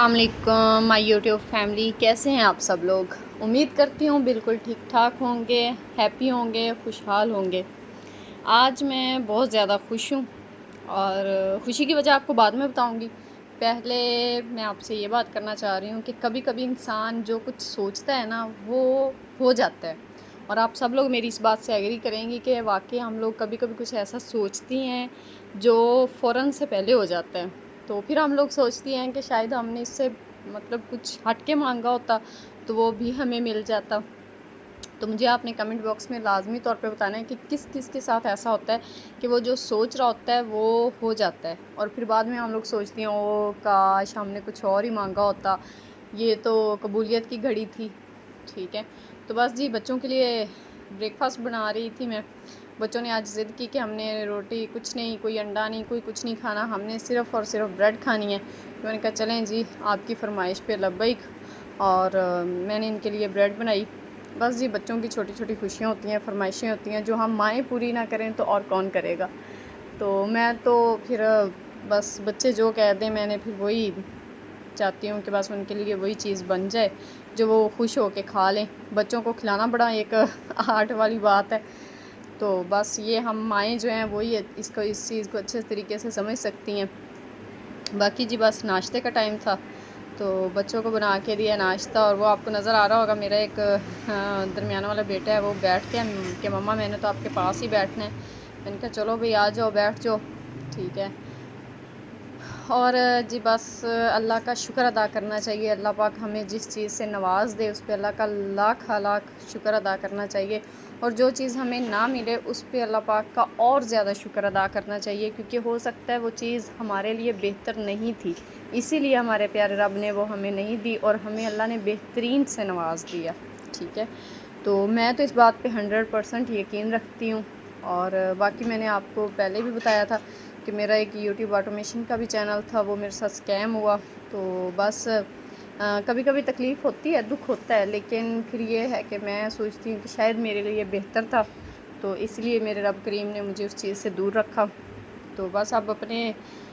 السلام علیکم مائی YouTube family, کیسے ہیں آپ سب لوگ؟ امید کرتی ہوں بالکل ٹھیک ٹھاک ہوں گے، ہیپی ہوں گے، خوشحال ہوں گے۔ آج میں بہت زیادہ خوش ہوں اور خوشی کی وجہ آپ کو بعد میں بتاؤں گی۔ پہلے میں آپ سے یہ بات کرنا چاہ رہی ہوں کہ کبھی کبھی انسان جو کچھ سوچتا ہے نا وہ ہو جاتا ہے، اور آپ سب لوگ میری اس بات سے ایگری کریں گی کہ واقعی ہم لوگ کبھی کبھی کچھ ایسا سوچتی ہیں جو فوراً سے پہلے ہو جاتا ہے، تو پھر ہم لوگ سوچتی ہیں کہ شاید ہم نے اس سے کچھ ہٹ کے مانگا ہوتا تو وہ بھی ہمیں مل جاتا۔ تو مجھے آپ نے کمنٹ باکس میں لازمی طور پہ بتانا ہے کہ کس کس کے ساتھ ایسا ہوتا ہے کہ وہ جو سوچ رہا ہوتا ہے وہ ہو جاتا ہے، اور پھر بعد میں ہم لوگ سوچتی ہیں او کاش ہم نے کچھ اور ہی مانگا ہوتا، یہ تو قبولیت کی گھڑی تھی۔ ٹھیک ہے، تو بس جی بچوں کے لیے بریک فاسٹ بنا رہی تھی میں۔ بچوں نے آج ضد کی کہ ہم نے روٹی کچھ نہیں، کوئی انڈا نہیں، کوئی کچھ نہیں کھانا، ہم نے صرف اور صرف بریڈ کھانی ہے۔ میں نے کہا چلیں جی آپ کی فرمائش پہ لبیک، اور میں نے ان کے لیے بریڈ بنائی۔ بس جی بچوں کی چھوٹی چھوٹی خوشیاں ہوتی ہیں، فرمائشیں ہوتی ہیں جو ہم مائیں پوری نہ کریں تو اور کون کرے گا۔ تو میں تو پھر بس بچے جو کہہ دیں میں نے پھر وہی چاہتی ہوں کہ بس ان کے لیے وہی چیز بن جائے جو وہ خوش ہو کے کھا لیں۔ بچوں کو کھلانا بڑا ایک آرٹ والی بات ہے، تو بس یہ ہم مائیں جو ہیں وہی اس چیز کو اچھے طریقے سے سمجھ سکتی ہیں۔ باقی جی بس ناشتے کا ٹائم تھا تو بچوں کو بنا کے دیا ناشتہ، اور وہ آپ کو نظر آ رہا ہوگا میرا ایک درمیانہ والا بیٹا ہے، وہ بیٹھ کے کہ مما میں نے تو آپ کے پاس ہی بیٹھنا ہے۔ میں نے کہا چلو بھئی آ جاؤ بیٹھ جاؤ، ٹھیک ہے۔ اور جی بس اللہ کا شکر ادا کرنا چاہیے، اللہ پاک ہمیں جس چیز سے نواز دے اس پہ اللہ کا لاکھ لاکھ شکر ادا کرنا چاہیے، اور جو چیز ہمیں نہ ملے اس پہ اللہ پاک کا اور زیادہ شکر ادا کرنا چاہیے، کیونکہ ہو سکتا ہے وہ چیز ہمارے لیے بہتر نہیں تھی، اسی لیے ہمارے پیارے رب نے وہ ہمیں نہیں دی اور ہمیں اللہ نے بہترین سے نواز دیا۔ ٹھیک ہے، تو میں تو اس بات پہ 100% یقین رکھتی ہوں، اور باقی میں نے آپ کو پہلے بھی بتایا تھا کہ میرا ایک یوٹیوب آٹومیشن کا بھی چینل تھا، وہ میرے ساتھ اسکیم ہوا، تو بس کبھی کبھی تکلیف ہوتی ہے، دکھ ہوتا ہے، لیکن پھر یہ ہے کہ میں سوچتی ہوں کہ شاید میرے لیے بہتر تھا، تو اس لیے میرے رب کریم نے مجھے اس چیز سے دور رکھا۔ تو بس اب اپنے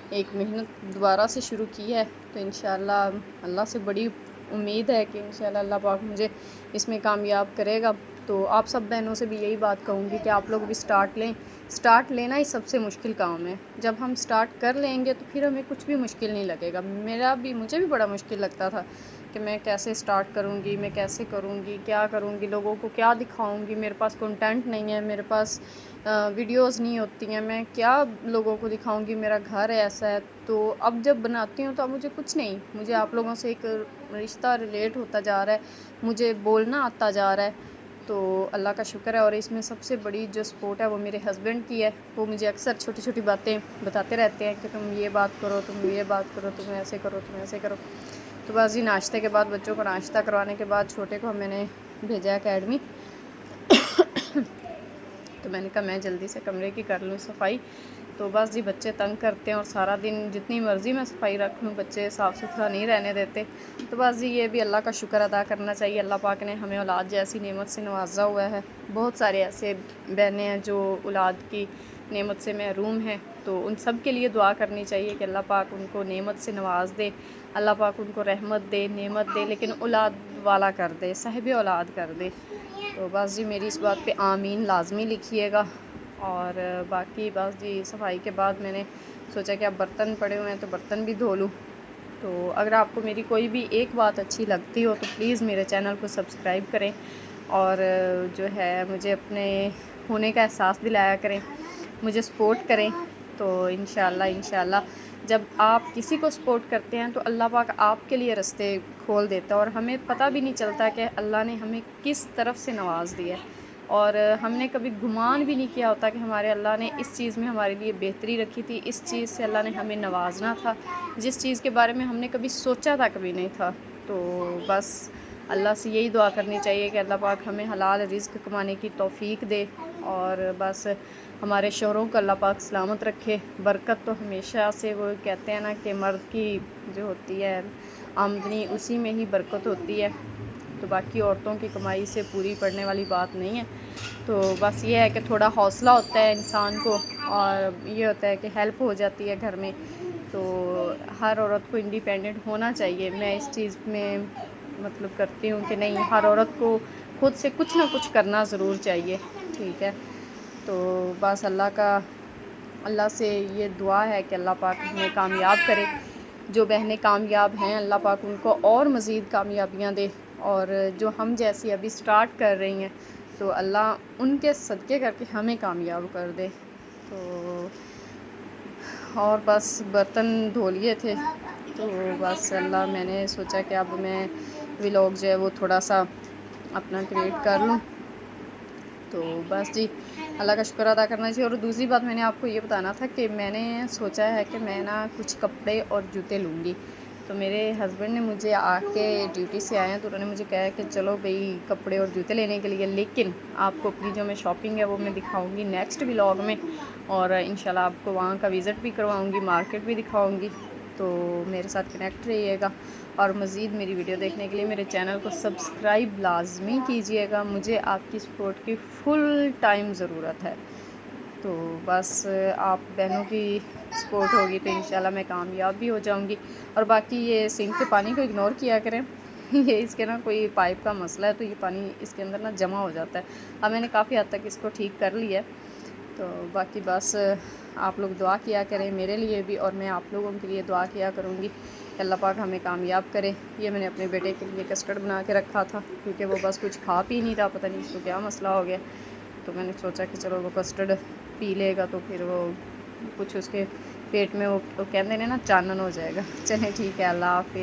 ایک محنت دوبارہ سے شروع کی ہے، تو انشاءاللہ اللہ سے بڑی امید ہے کہ انشاءاللہ اللہ پاک مجھے اس میں کامیاب کرے گا۔ تو آپ سب بہنوں سے بھی یہی بات کہوں گی کہ آپ لوگ بھی سٹارٹ لیں۔ سٹارٹ لینا ہی سب سے مشکل کام ہے، جب ہم سٹارٹ کر لیں گے تو پھر ہمیں کچھ بھی مشکل نہیں لگے گا۔ مجھے بھی بڑا مشکل لگتا تھا کہ میں کیسے سٹارٹ کروں گی، میں کیسے کروں گی، کیا کروں گی، لوگوں کو کیا دکھاؤں گی، میرے پاس کنٹینٹ نہیں ہے، میرے پاس ویڈیوز نہیں ہوتی ہیں، میں کیا لوگوں کو دکھاؤں گی، میرا گھر ایسا ہے۔ تو اب جب بناتی ہوں تو اب مجھے کچھ نہیں، مجھے آپ لوگوں سے ایک رشتہ ریلیٹ ہوتا جا رہا ہے، مجھے بولنا آتا جا رہا ہے، تو اللہ کا شکر ہے۔ اور اس میں سب سے بڑی جو سپورٹ ہے وہ میرے ہسبینڈ کی ہے، وہ مجھے اکثر چھوٹی چھوٹی باتیں بتاتے رہتے ہیں کہ تم یہ بات کرو، تم یہ بات کرو، تم ایسے کرو، تم ایسے کرو۔ تو بس جی ناشتے کے بعد بچوں کو ناشتہ کروانے کے بعد چھوٹے کو میں نے بھیجا اکیڈمی، تو میں نے کہا میں جلدی سے کمرے کی کر لوں صفائی۔ تو بس جی بچے تنگ کرتے ہیں، اور سارا دن جتنی مرضی میں صفائی رکھ لوں بچے صاف ستھرا نہیں رہنے دیتے۔ تو بس جی یہ بھی اللہ کا شکر ادا کرنا چاہیے، اللہ پاک نے ہمیں اولاد جیسی نعمت سے نوازا ہوا ہے۔ بہت سارے ایسے بہنیں ہیں جو اولاد کی نعمت سے محروم ہیں، تو ان سب کے لیے دعا کرنی چاہیے کہ اللہ پاک ان کو نعمت سے نواز دے، اللہ پاک ان کو رحمت دے، نعمت دے، لیکن اولاد والا کر دے، صاحب اولاد کر دے۔ تو بس جی میری اس بات پہ آمین لازمی لکھیے گا۔ اور باقی بس جی صفائی کے بعد میں نے سوچا کہ اب برتن پڑے ہوئے ہیں تو برتن بھی دھو لوں۔ تو اگر آپ کو میری کوئی بھی ایک بات اچھی لگتی ہو تو پلیز میرے چینل کو سبسکرائب کریں، اور جو ہے مجھے اپنے ہونے کا احساس دلایا کریں، مجھے سپورٹ کریں۔ تو انشاءاللہ جب آپ کسی کو سپورٹ کرتے ہیں تو اللہ پاک آپ کے لیے رستے کھول دیتا ہے، اور ہمیں پتہ بھی نہیں چلتا کہ اللہ نے ہمیں کس طرف سے نواز دیا ہے، اور ہم نے کبھی گمان بھی نہیں کیا ہوتا کہ ہمارے اللہ نے اس چیز میں ہمارے لیے بہتری رکھی تھی، اس چیز سے اللہ نے ہمیں نوازنا تھا، جس چیز کے بارے میں ہم نے کبھی سوچا تھا کبھی نہیں تھا۔ تو بس اللہ سے یہی دعا کرنی چاہیے کہ اللہ پاک ہمیں حلال رزق کمانے کی توفیق دے، اور بس ہمارے شوہروں کو اللہ پاک سلامت رکھے۔ برکت تو ہمیشہ سے وہ کہتے ہیں نا کہ مرد کی جو ہوتی ہے آمدنی اسی میں ہی برکت ہوتی ہے، تو باقی عورتوں کی کمائی سے پوری پڑنے والی بات نہیں ہے۔ تو بس یہ ہے کہ تھوڑا حوصلہ ہوتا ہے انسان کو، اور یہ ہوتا ہے کہ ہیلپ ہو جاتی ہے گھر میں۔ تو ہر عورت کو انڈیپینڈنٹ ہونا چاہیے. میں اس چیز میں مطلب کرتی ہوں کہ نہیں، ہر عورت کو خود سے کچھ نہ کچھ کرنا ضرور چاہیے. ٹھیک ہے، تو بس اللہ سے یہ دعا ہے کہ اللہ پاک ہمیں کامیاب کرے. جو بہنیں کامیاب ہیں اللہ پاک ان کو اور مزید کامیابیاں دے، اور جو ہم جیسی ابھی سٹارٹ کر رہی ہیں تو اللہ ان کے صدقے کر کے ہمیں کامیاب کر دے. تو اور بس برتن دھو لیے تھے، تو بس میں نے سوچا کہ اب میں ولاگ جو ہے وہ تھوڑا سا اپنا کریٹ کر لوں. تو بس جی، اللہ کا شکر ادا کرنا چاہیے. اور دوسری بات میں نے آپ کو یہ بتانا تھا کہ میں نے سوچا ہے کہ میں نا کچھ کپڑے اور جوتے لوں گی. تو میرے ہسبینڈ نے مجھے آ کے ڈیوٹی سے آئے ہیں تو انہوں نے مجھے کہا ہے کہ چلو بھئی کپڑے اور جوتے لینے کے لیے، لیکن آپ کو اپنی جو میں شاپنگ ہے وہ میں دکھاؤں گی نیکسٹ ولاگ میں، اور انشاءاللہ آپ کو وہاں کا وزٹ بھی کرواؤں گی، مارکیٹ بھی دکھاؤں گی. تو میرے ساتھ کنیکٹ رہیے گا، اور مزید میری ویڈیو دیکھنے کے لیے میرے چینل کو سبسکرائب لازمی کیجیے گا. مجھے آپ کی سپورٹ کی فل ٹائم ضرورت ہے. تو بس آپ بہنوں کی سپورٹ ہوگی تو انشاءاللہ میں کامیاب بھی ہو جاؤں گی. اور باقی یہ سنک کے پانی کو اگنور کیا کریں، یہ اس کے نا کوئی پائپ کا مسئلہ ہے، تو یہ پانی اس کے اندر نا جمع ہو جاتا ہے. اب میں نے کافی حد تک اس کو ٹھیک کر لیا ہے. تو باقی بس آپ لوگ دعا کیا کریں میرے لیے بھی، اور میں آپ لوگوں کے لیے دعا کیا کروں گی کہ اللہ پاک ہمیں کامیاب کرے. یہ میں نے اپنے بیٹے کے لیے کسٹرڈ بنا کے رکھا تھا، کیونکہ وہ بس کچھ کھا پی نہیں رہا، پتہ نہیں اس کو کیا مسئلہ ہو گیا. تو میں نے سوچا کہ چلو وہ کسٹرڈ پی لے گا تو پھر وہ کچھ اس کے پیٹ میں وہ کہتے ہیں نا چانن ہو جائے گا. چلیں ٹھیک ہے، اللہ حافظ.